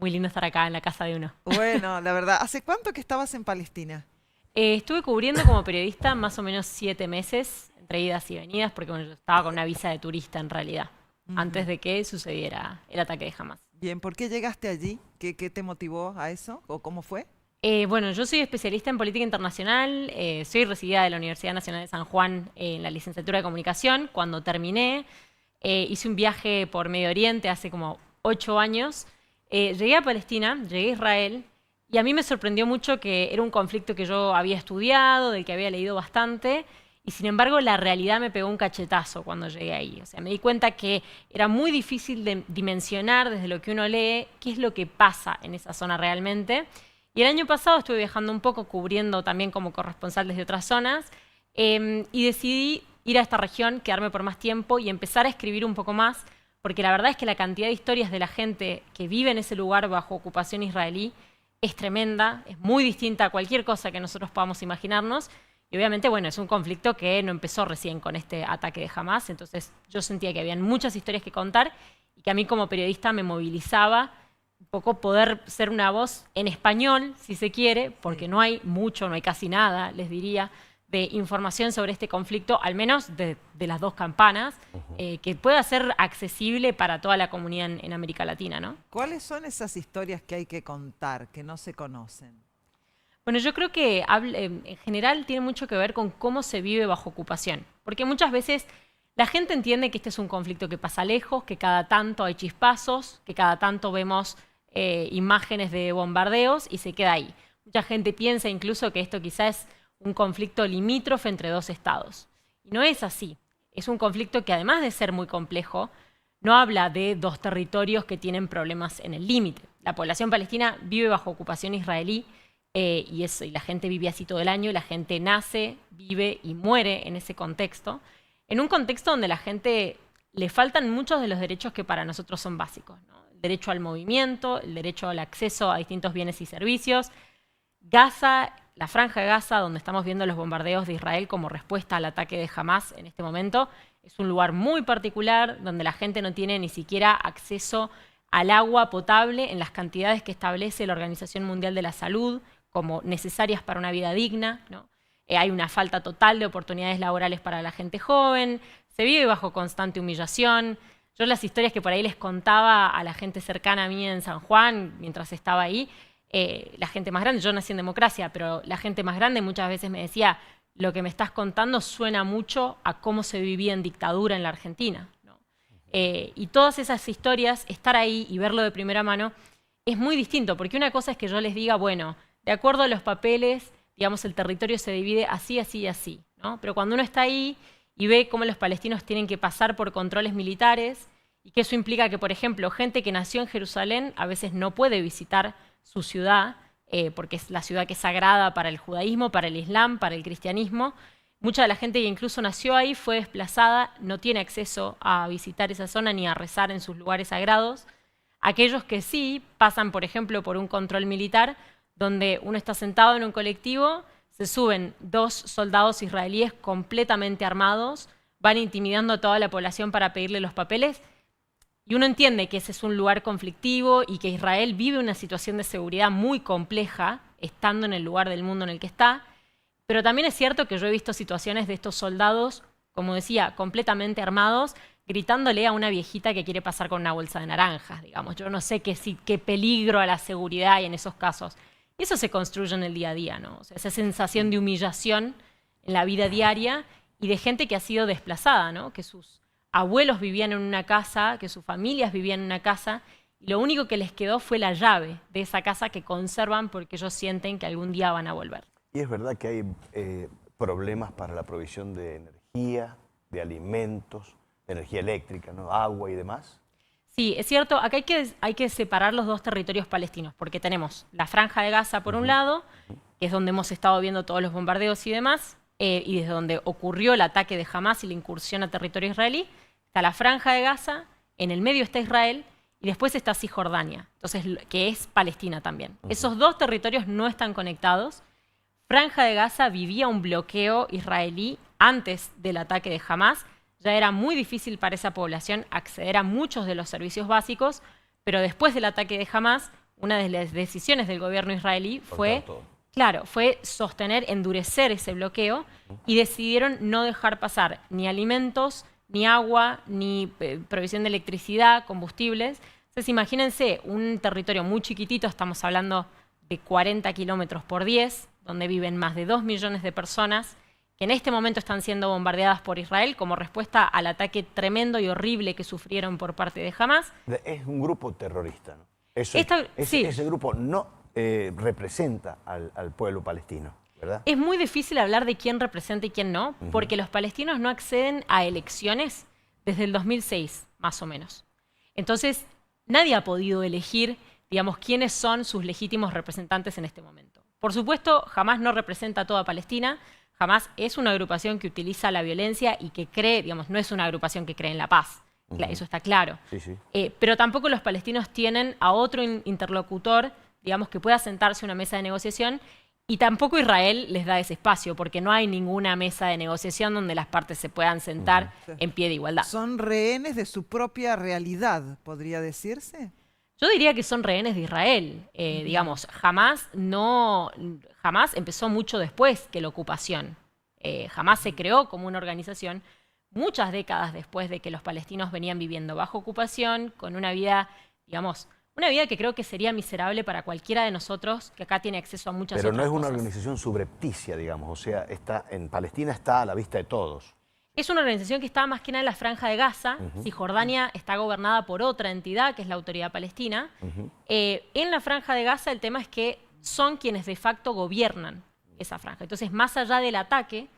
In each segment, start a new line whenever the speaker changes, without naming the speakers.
muy lindo estar acá en la casa de uno.
Bueno, la verdad, ¿hace cuánto que estabas en Palestina?
Estuve cubriendo como periodista más o menos 7 meses, entre idas y venidas, porque bueno, yo estaba con una visa de turista en realidad, antes
Ujú.
de que sucediera el ataque de Hamas.
Bien, ¿por qué llegaste allí? ¿Qué te motivó a eso? ¿O cómo fue?
Bueno, yo soy especialista en política internacional, soy recibida de la Universidad Nacional de San Juan en la licenciatura de comunicación. Cuando terminé, hice un viaje por Medio Oriente hace como 8 años. Llegué a Palestina, llegué a Israel, y a mí me sorprendió mucho que era un conflicto que yo había estudiado, del que había leído bastante, y sin embargo la realidad me pegó un cachetazo cuando llegué ahí. O sea, me di cuenta que era muy difícil de dimensionar desde lo que uno lee qué es lo que pasa en esa zona realmente. Y el año pasado estuve viajando un poco, cubriendo también como corresponsal desde otras zonas, y decidí ir a esta región, quedarme por más tiempo y empezar a escribir un poco más, porque la verdad es que la cantidad de historias de la gente que vive en ese lugar bajo ocupación israelí es tremenda, es muy distinta a cualquier cosa que nosotros podamos imaginarnos. Y obviamente, bueno, es un conflicto que no empezó recién con este ataque de Hamas, entonces yo sentía que habían muchas historias que contar y que a mí como periodista me movilizaba un poco poder ser una voz en español, si se quiere, porque
Sí.
no hay mucho, no hay casi nada, les diría, de información sobre este conflicto, al menos de las dos campanas, que pueda ser accesible para toda la comunidad en América Latina, ¿no?
¿Cuáles son esas historias que hay que contar, que no se conocen?
Bueno, yo creo que en general tiene mucho que ver con cómo se vive bajo ocupación, porque muchas veces la gente entiende que este es un conflicto que pasa lejos, que cada tanto hay chispazos, que cada tanto vemos imágenes de bombardeos y se queda ahí. Mucha gente piensa incluso que esto quizás es un conflicto limítrofe entre dos estados. Y no es así. Es un conflicto que además de ser muy complejo, no habla de dos territorios que tienen problemas en el límite. La población palestina vive bajo ocupación israelí y la gente vive así todo el año, la gente nace, vive y muere en ese contexto, en un contexto donde la gente le faltan muchos de los derechos que para nosotros son básicos, ¿no? El derecho al movimiento, el derecho al acceso a distintos bienes y servicios. Gaza, la franja de Gaza, donde estamos viendo los bombardeos de Israel como respuesta al ataque de Hamas en este momento, es un lugar muy particular donde la gente no tiene ni siquiera acceso al agua potable en las cantidades que establece la Organización Mundial de la Salud como necesarias para una vida digna, ¿no? Hay una falta total de oportunidades laborales para la gente joven, se vive bajo constante humillación. Yo las historias que por ahí les contaba a la gente cercana a mí en San Juan, mientras estaba ahí, la gente más grande, yo nací en democracia, pero la gente más grande muchas veces me decía, lo que me estás contando suena mucho a cómo se vivía en dictadura en la Argentina, ¿no? Y todas esas historias, estar ahí y verlo de primera mano, es muy distinto, porque una cosa es que yo les diga, bueno, de acuerdo a los papeles, digamos, el territorio se divide así, así y así, ¿no? Pero cuando uno está ahí y ve cómo los palestinos tienen que pasar por controles militares y que eso implica que, por ejemplo, gente que nació en Jerusalén a veces no puede visitar su ciudad, porque es la ciudad que es sagrada para el judaísmo, para el islam, para el cristianismo. Mucha de la gente que incluso nació ahí fue desplazada, no tiene acceso a visitar esa zona ni a rezar en sus lugares sagrados. Aquellos que sí pasan, por ejemplo, por un control militar, donde uno está sentado en un colectivo, se suben 2 soldados israelíes completamente armados, van intimidando a toda la población para pedirle los papeles, y uno entiende que ese es un lugar conflictivo y que Israel vive una situación de seguridad muy compleja, estando en el lugar del mundo en el que está, pero también es cierto que yo he visto situaciones de estos soldados, como decía, completamente armados, gritándole a una viejita que quiere pasar con una bolsa de naranjas, digamos. Yo no sé qué peligro a la seguridad hay en esos casos. Y eso se construye en el día a día, ¿no? O sea, esa sensación de humillación en la vida diaria y de gente que ha sido desplazada, ¿no? Que sus abuelos vivían en una casa, que sus familias vivían en una casa, y lo único que les quedó fue la llave de esa casa que conservan porque ellos sienten que algún día van a volver.
Y es verdad que hay problemas para la provisión de energía, de alimentos, de energía eléctrica, ¿no? Agua y demás.
Sí, es cierto, acá hay que separar los dos territorios palestinos, porque tenemos la franja de Gaza por un lado, que es donde hemos estado viendo todos los bombardeos y demás, y desde donde ocurrió el ataque de Hamas y la incursión a territorio israelí, está la franja de Gaza, en el medio está Israel, y después está Cisjordania, entonces, que es Palestina también. Esos dos territorios no están conectados. Franja de Gaza vivía un bloqueo israelí antes del ataque de Hamas. Ya era muy difícil para esa población acceder a muchos de los servicios básicos, pero después del ataque de Hamas, una de las decisiones del gobierno israelí fue,
Cortar todo.
claro, fue sostener, endurecer ese bloqueo y decidieron no dejar pasar ni alimentos, ni agua, ni provisión de electricidad, combustibles. Entonces imagínense un territorio muy chiquitito, estamos hablando de 40 kilómetros por 10, donde viven más de 2 millones de personas, que en este momento están siendo bombardeadas por Israel como respuesta al ataque tremendo y horrible que sufrieron por parte de Hamás.
Es un grupo terrorista, ¿no?
Sí.
Ese grupo no representa al pueblo palestino, ¿verdad?
Es muy difícil hablar de quién representa y quién no, porque los palestinos no acceden a elecciones desde el 2006, más o menos. Entonces, nadie ha podido elegir, digamos, quiénes son sus legítimos representantes en este momento. Por supuesto, Hamás no representa a toda Palestina. Hamás es una agrupación que utiliza la violencia y que cree, digamos, no es una agrupación que cree en la paz. Eso está claro.
Sí, sí.
Pero tampoco los palestinos tienen a otro interlocutor, digamos, que pueda sentarse a una mesa de negociación, y tampoco Israel les da ese espacio, porque no hay ninguna mesa de negociación donde las partes se puedan sentar en pie de igualdad.
Son rehenes de su propia realidad, podría decirse.
Yo diría que son rehenes de Israel. Digamos, Hamás empezó mucho después que la ocupación. Hamás se creó como una organización muchas décadas después de que los palestinos venían viviendo bajo ocupación, con una vida, digamos, una vida que creo que sería miserable para cualquiera de nosotros que acá tiene acceso a muchas
Pero
otras
no es una
cosas.
organización subrepticia, digamos, o sea, en Palestina está a la vista de todos.
Es una organización que está más que nada en la Franja de Gaza. Cisjordania está gobernada por otra entidad, que es la Autoridad Palestina. En la Franja de Gaza el tema es que son quienes de facto gobiernan esa franja. Entonces, más allá del ataque,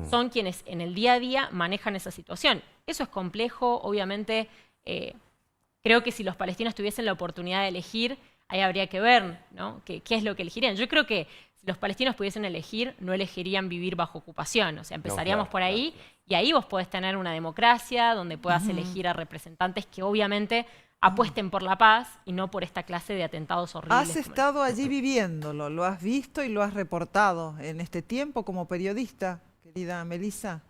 son quienes en el día a día manejan esa situación. Eso es complejo, obviamente. Creo que si los palestinos tuviesen la oportunidad de elegir, ahí habría que ver, ¿no? ¿Qué es lo que elegirían? Yo creo que si los palestinos pudiesen elegir, no elegirían vivir bajo ocupación. O sea, empezaríamos por ahí, y ahí vos podés tener una democracia donde puedas elegir a representantes que obviamente apuesten por la paz y no por esta clase de atentados horribles.
Has estado allí viviéndolo, lo has visto y lo has reportado en este tiempo como periodista, querida Melissa.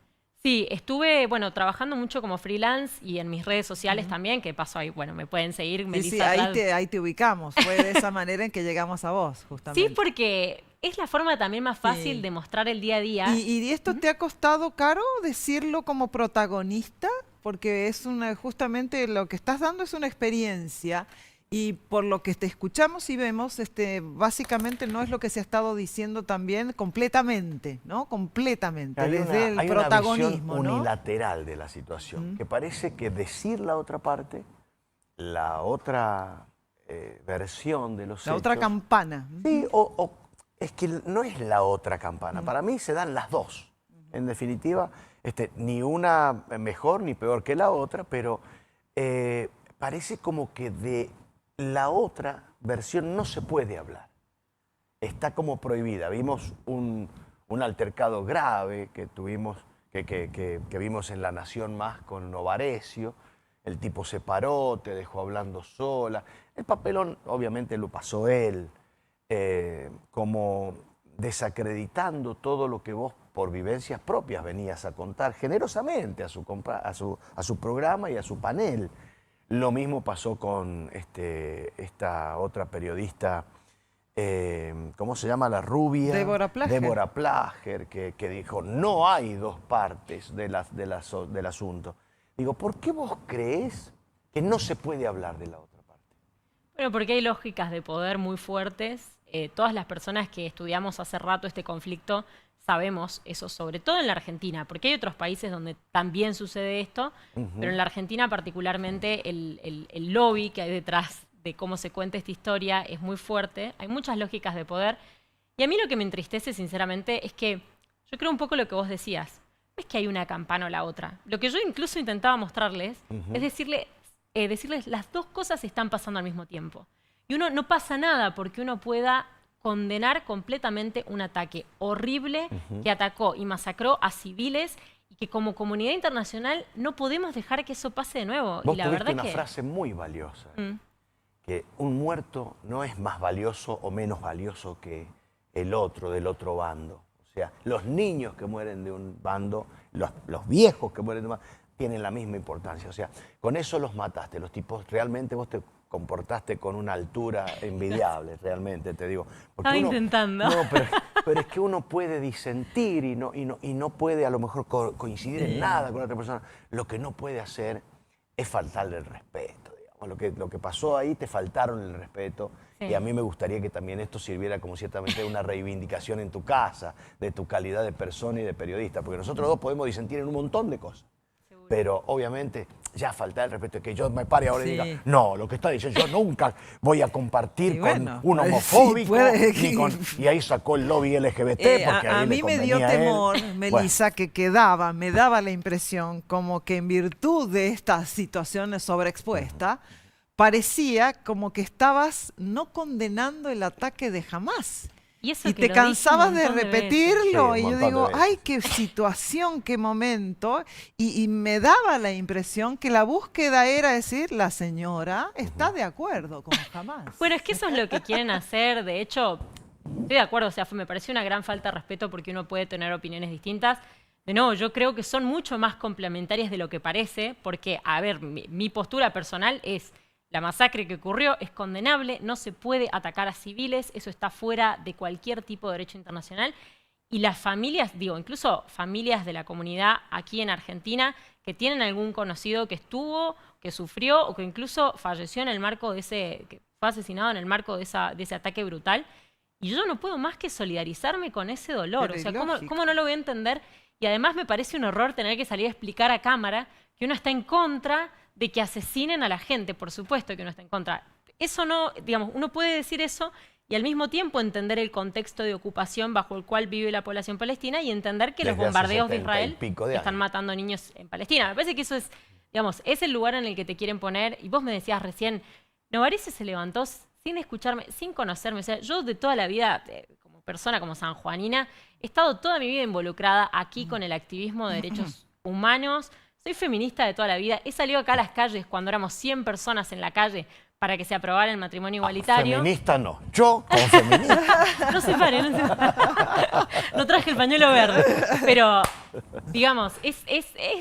Sí, estuve, bueno, trabajando mucho como freelance y en mis redes sociales también, que paso ahí, bueno, me pueden seguir, Melissa.
Sí, ahí te ubicamos. Fue de esa manera en que llegamos a vos, justamente.
Sí, porque es la forma también más fácil de mostrar el día a día.
¿Y esto te ha costado caro decirlo como protagonista? Porque es justamente lo que estás dando es una experiencia, y por lo que te escuchamos y vemos, básicamente no es lo que se ha estado diciendo también completamente, ¿no? Completamente, desde el protagonismo,
hay una visión unilateral de la situación, que parece que decir la otra parte, la otra versión de los hechos...
La otra campana.
Sí, es que no es la otra campana. Para mí se dan las dos. En definitiva, ni una mejor ni peor que la otra, pero parece como que de la otra versión no se puede hablar. Está como prohibida. Vimos un altercado grave que tuvimos, que vimos en La Nación Más con Novarecio. El tipo se paró, te dejó hablando sola. El papelón obviamente lo pasó él, como desacreditando todo lo que vos por vivencias propias venías a contar generosamente a su programa y a su panel. Lo mismo pasó con esta otra periodista, ¿cómo se llama? La rubia.
Débora Plager.
Débora Plager, que dijo, no hay dos partes del asunto. Digo, ¿por qué vos creés que no se puede hablar de la otra parte?
Bueno, porque hay lógicas de poder muy fuertes. Todas las personas que estudiamos hace rato este conflicto sabemos eso, sobre todo en la Argentina, porque hay otros países donde también sucede esto, pero en la Argentina particularmente el lobby que hay detrás de cómo se cuenta esta historia es muy fuerte. Hay muchas lógicas de poder, y a mí lo que me entristece sinceramente es que yo creo un poco lo que vos decías, no es que hay una campana o la otra. Lo que yo incluso intentaba mostrarles es decirles las dos cosas están pasando al mismo tiempo. Y uno no pasa nada porque uno pueda condenar completamente un ataque horrible que atacó y masacró a civiles, y que como comunidad internacional no podemos dejar que eso pase de nuevo.
Vos
y la
tuviste
verdad
una
que
frase muy valiosa, que un muerto no es más valioso o menos valioso que el otro del otro bando. O sea, los niños que mueren de un bando, los viejos que mueren de un bando, tienen la misma importancia. O sea, con eso los mataste. Los tipos realmente vos te comportaste con una altura envidiable, realmente, te digo. Porque
Estaba intentando.
No, pero es que uno puede disentir y no puede a lo mejor coincidir en nada con otra persona. Lo que no puede hacer es faltarle el respeto, digamos. Lo que pasó ahí, te faltaron el respeto.
Sí.
Y a mí me gustaría que también esto sirviera como ciertamente una reivindicación en tu casa, de tu calidad de persona y de periodista, porque nosotros dos podemos disentir en un montón de cosas.
Seguro.
Pero obviamente ya falta el respeto, que yo me pare ahora y
Sí.
diga, no, lo que está diciendo, yo nunca voy a compartir
Y
con
bueno,
un
sí,
homofóbico,
puede.
y ahí sacó el lobby LGBT, porque
A
ahí le
mí me dio
convenía a él.
temor,
Bueno,
Melissa, que me daba la impresión como que en virtud de estas situaciones sobreexpuestas, parecía como que estabas no condenando el ataque de Hamás.
Y eso
Y
que
te
lo dije un
cansabas de
montón veces.
repetirlo.
Sí,
Y
un
yo
montón de
digo,
veces.
ay, qué situación, qué momento. Y me daba la impresión que la búsqueda era decir, la señora está de acuerdo con Hamás.
Bueno, es que eso es lo que quieren hacer. De hecho, estoy de acuerdo. O sea, me pareció una gran falta de respeto porque uno puede tener opiniones distintas. De nuevo, yo creo que son mucho más complementarias de lo que parece. Porque, a ver, mi postura personal es... La masacre que ocurrió es condenable, no se puede atacar a civiles, eso está fuera de cualquier tipo de derecho internacional. Y las familias, digo, incluso familias de la comunidad aquí en Argentina que tienen algún conocido que estuvo, que sufrió o que incluso falleció en el marco de que fue asesinado en el marco de ese ataque brutal. Y yo no puedo más que solidarizarme con ese dolor.
Pero
O sea,
ilógico.
¿cómo no lo voy a entender? Y además me parece un horror tener que salir a explicar a cámara que uno está en contra de que asesinen a la gente, por supuesto que uno está en contra. Eso no, digamos, uno puede decir eso y al mismo tiempo entender el contexto de ocupación bajo el cual vive la población palestina y entender que los
Desde hace
bombardeos de
70 y
Israel
pico de
están
años.
matando niños en Palestina. Me parece que eso es, digamos, es el lugar en el que te quieren poner. Y vos me decías recién, Novarecio se levantó sin escucharme, sin conocerme. O sea, yo de toda la vida, como persona, como sanjuanina, he estado toda mi vida involucrada aquí con el activismo de derechos humanos. Soy feminista de toda la vida. He salido acá a las calles cuando éramos 100 personas en la calle para que se aprobara el matrimonio igualitario.
Feminista no, yo como feminista.
No se pare, no se pare. No traje el pañuelo verde. Pero, digamos, es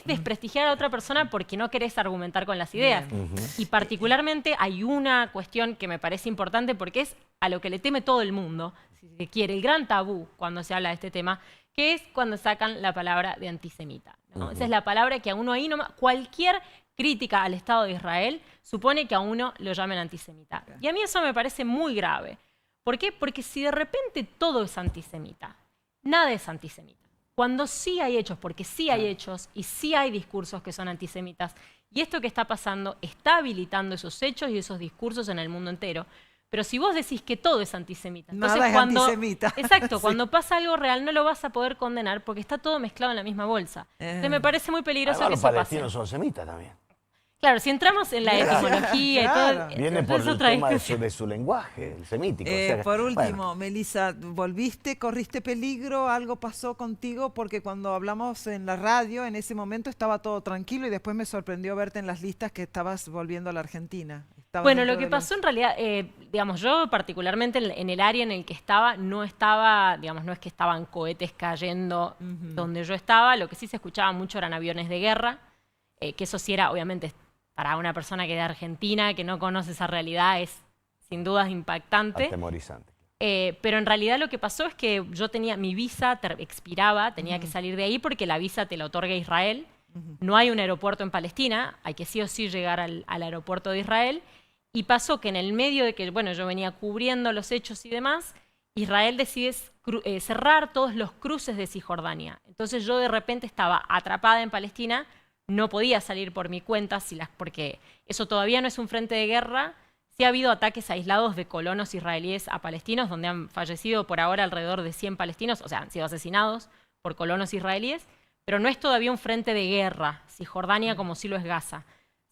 desprestigiar a otra persona porque no querés argumentar con las ideas. Y particularmente hay una cuestión que me parece importante porque es a lo que le teme todo el mundo, si se quiere, el gran tabú cuando se habla de este tema, que es cuando sacan la palabra de antisemita, ¿no? Esa es la palabra que a uno ahí nomás, cualquier crítica al Estado de Israel supone que a uno lo llamen antisemita. Y a mí eso me parece muy grave. ¿Por qué? Porque si de repente todo es antisemita, nada es antisemita. Cuando sí hay hechos, porque sí hay hechos y sí hay discursos que son antisemitas, y esto que está pasando está habilitando esos hechos y esos discursos en el mundo entero. Pero si vos decís que todo es antisemita, entonces
Nada es antisemita.
Exacto,
Sí.
cuando pasa algo real no lo vas a poder condenar porque está todo mezclado en la misma bolsa. Entonces me parece muy peligroso
Además,
que
los
eso pase.
palestinos son semitas también.
Claro, si entramos en la
Claro,
etimología y
claro.
todo,
Viene
es
por el
otra
tema
discusión.
de su lenguaje, el semítico. o sea que-
Por último,
bueno.
Melissa, ¿volviste, corriste peligro? ¿Algo pasó contigo? Porque cuando hablamos en la radio, en ese momento estaba todo tranquilo y después me sorprendió verte en las listas que estabas volviendo a la Argentina. Estabas
Bueno,
dentro
lo que
de los-
pasó en realidad, digamos, yo particularmente en el área en el que estaba, no estaba, digamos, no es que estaban cohetes cayendo donde yo estaba, lo que sí se escuchaba mucho eran aviones de guerra, que eso sí era, obviamente, para una persona que es de Argentina, que no conoce esa realidad, es sin dudas impactante.
Atemorizante.
Pero en realidad lo que pasó es que yo tenía, mi visa expiraba, tenía que salir de ahí porque la visa te la otorga Israel. No hay un aeropuerto en Palestina, hay que sí o sí llegar al aeropuerto de Israel. Y pasó que en el medio de que, bueno, yo venía cubriendo los hechos y demás, Israel decide cerrar todos los cruces de Cisjordania. Entonces yo de repente estaba atrapada en Palestina, no podía salir por mi cuenta, porque eso todavía no es un frente de guerra. Sí ha habido ataques aislados de colonos israelíes a palestinos, donde han fallecido por ahora alrededor de 100 palestinos, o sea, han sido asesinados por colonos israelíes, pero no es todavía un frente de guerra, Cisjordania como sí lo es Gaza.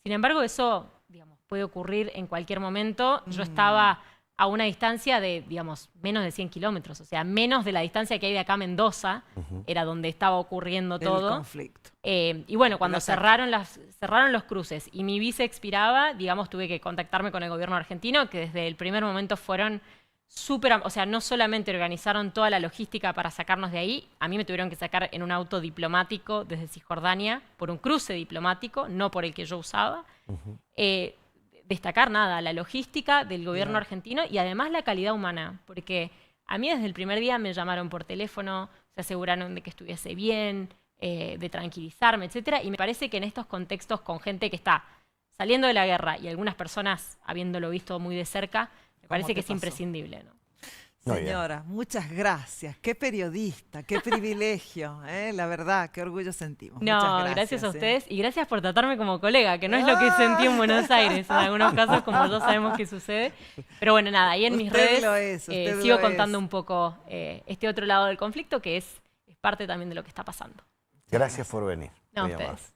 Sin embargo, eso, digamos, puede ocurrir en cualquier momento. Yo estaba a una distancia de, digamos, menos de 100 kilómetros, o sea, menos de la distancia que hay de acá a Mendoza, era donde estaba ocurriendo
del
todo.
conflicto.
Y bueno, cuando
ataque.
cerraron los cruces y mi visa expiraba, digamos, tuve que contactarme con el gobierno argentino, que desde el primer momento fueron súper, o sea, no solamente organizaron toda la logística para sacarnos de ahí, a mí me tuvieron que sacar en un auto diplomático desde Cisjordania, por un cruce diplomático, no por el que yo usaba. destacar la logística del gobierno argentino y además la calidad humana, porque a mí desde el primer día me llamaron por teléfono, se aseguraron de que estuviese bien, de tranquilizarme, etcétera, y me parece que en estos contextos con gente que está saliendo de la guerra y algunas personas habiéndolo visto muy de cerca, me parece que es imprescindible, ¿no?
Señora, muchas gracias. Qué periodista, qué privilegio, la verdad, qué orgullo sentimos.
No, gracias a ustedes y gracias por tratarme como colega, que no es lo que sentí en Buenos Aires, en algunos casos, como ya sabemos que sucede. Pero bueno, nada, ahí en mis redes sigo contando un poco este otro lado del conflicto, que es parte también de lo que está pasando.
Gracias por venir.
No, a ustedes.